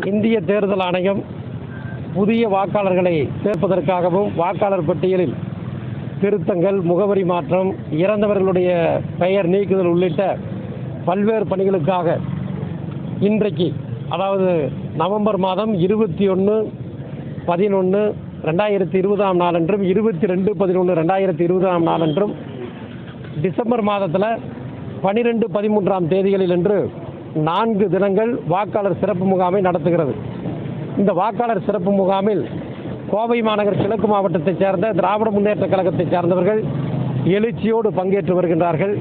இந்திய தேர்தல் ஆணையம் புதிய வாக்காளர்களை சேர்ப்பதற்காகவும் வாக்காளர் பட்டியலில் திருத்தங்கள், முகவரி மாற்றம், இறந்தவர்களுடைய பெயர் நீக்குதல் உள்ளிட்ட பல்வேறு பணிகளுக்காக இன்றைக்கு, அதாவது நவம்பர் மாதம் 21/11/2020 நாளன்றும் 22/11/2020 நாளன்றும் டிசம்பர் மாதத்தில் 12, 13 தேதிகளில் என்று 4 தினங்கள் வாக்காளர் சிறப்பு முகாமை நடத்துகிறது. இந்த வாக்காளர் சிறப்பு முகாமில் கோவை மாநகர் கிழக்கு மாவட்டத்தைச் சேர்ந்த திராவிட முன்னேற்ற கழகத்தைச் சேர்ந்தவர்கள் எழுச்சியோடு பங்கேற்று வருகின்றார்கள்.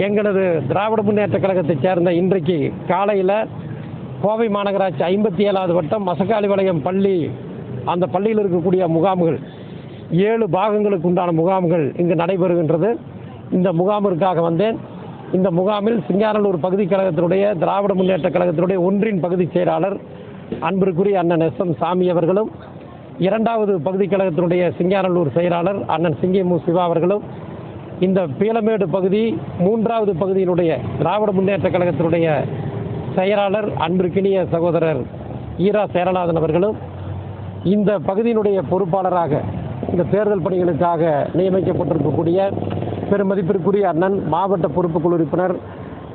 எங்களது திராவிட முன்னேற்ற கழகத்தைச் சேர்ந்த இன்றைக்கு காலையில் கோவை மாநகராட்சி 57வது வட்டம் மசக்காளிபாளையம் பள்ளி, அந்த பள்ளியில் இருக்கக்கூடிய முகாம்கள் 7 பாகங்களுக்கு உண்டான முகாம்கள் இங்கு நடைபெறுகின்றது. இந்த முகாமிற்காக வந்தேன். இந்த முகாமில் சிங்காரலூர் பகுதி கழகத்தினுடைய திராவிட முன்னேற்ற கழகத்தினுடைய ஒன்றின் பகுதிச் செயலாளர் அன்பிற்குரிய அண்ணன் SM சாமி அவர்களும், 2வது பகுதி கழகத்தினுடைய சிங்காரலூர் செயலாளர் அண்ணன் சிங்கமு சிவா அவர்களும், இந்த பீளமேடு பகுதி 3வது பகுதியினுடைய திராவிட முன்னேற்ற கழகத்தினுடைய செயலாளர் அன்பிற்கினிய சகோதரர் ஈரா சேரநாதன் அவர்களும், இந்த பகுதியினுடைய பொறுப்பாளராக இந்த தேர்தல் பணிகளுக்காக நியமிக்கப்பட்டிருக்கக்கூடிய பெருமதிப்பிற்குரிய அண்ணன் மாவட்ட பொறுப்புக்குழு உறுப்பினர்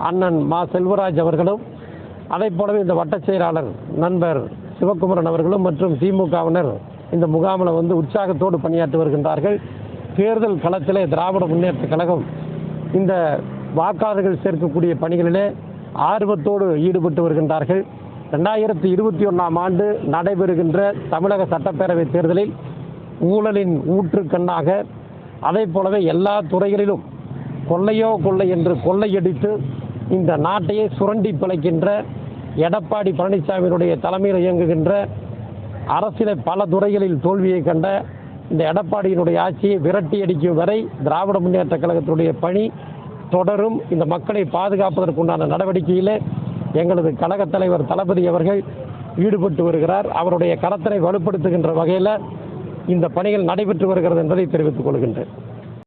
அண்ணன் மா செல்வராஜ் அவர்களும், அதை போலவே இந்த வட்டச் செயலாளர் நண்பர் சிவக்குமரன் அவர்களும் மற்றும் திமுகவினர் இந்த முகாமில் வந்து உற்சாகத்தோடு பணியாற்றி வருகின்றார்கள். தேர்தல் களத்திலே திராவிட முன்னேற்ற கழகம் இந்த வாக்காளர்கள் சேர்க்கக்கூடிய பணிகளிலே ஆர்வத்தோடு ஈடுபட்டு வருகின்றார்கள். 2021 நடைபெறுகின்ற தமிழக சட்டப்பேரவை தேர்தலில் ஊழலின் ஊற்றுக்கண்ணாக, அதை போலவே எல்லா துறைகளிலும் கொள்ளையோ கொள்ளை என்று கொள்ளையடித்து இந்த நாட்டையே சுரண்டி பிழைக்கின்ற எடப்பாடி பழனிசாமியினுடைய தலைமையில் இயங்குகின்ற அரசியல் பல துறைகளில் தோல்வியை கண்ட இந்த எடப்பாடியினுடைய ஆட்சியை விரட்டி அடிக்கும் வரை திராவிட முன்னேற்ற கழகத்தினுடைய பணி தொடரும். இந்த மக்களை பாதுகாப்பதற்குண்டான நடவடிக்கையில் எங்களது கழக தலைவர் தளபதி அவர்கள் ஈடுபட்டு வருகிறார். அவருடைய கரத்தினை வலுப்படுத்துகின்ற வகையில் இந்த பணிகள் நடைபெற்று வருகிறது என்பதை தெரிவித்துக் கொள்கின்றேன்.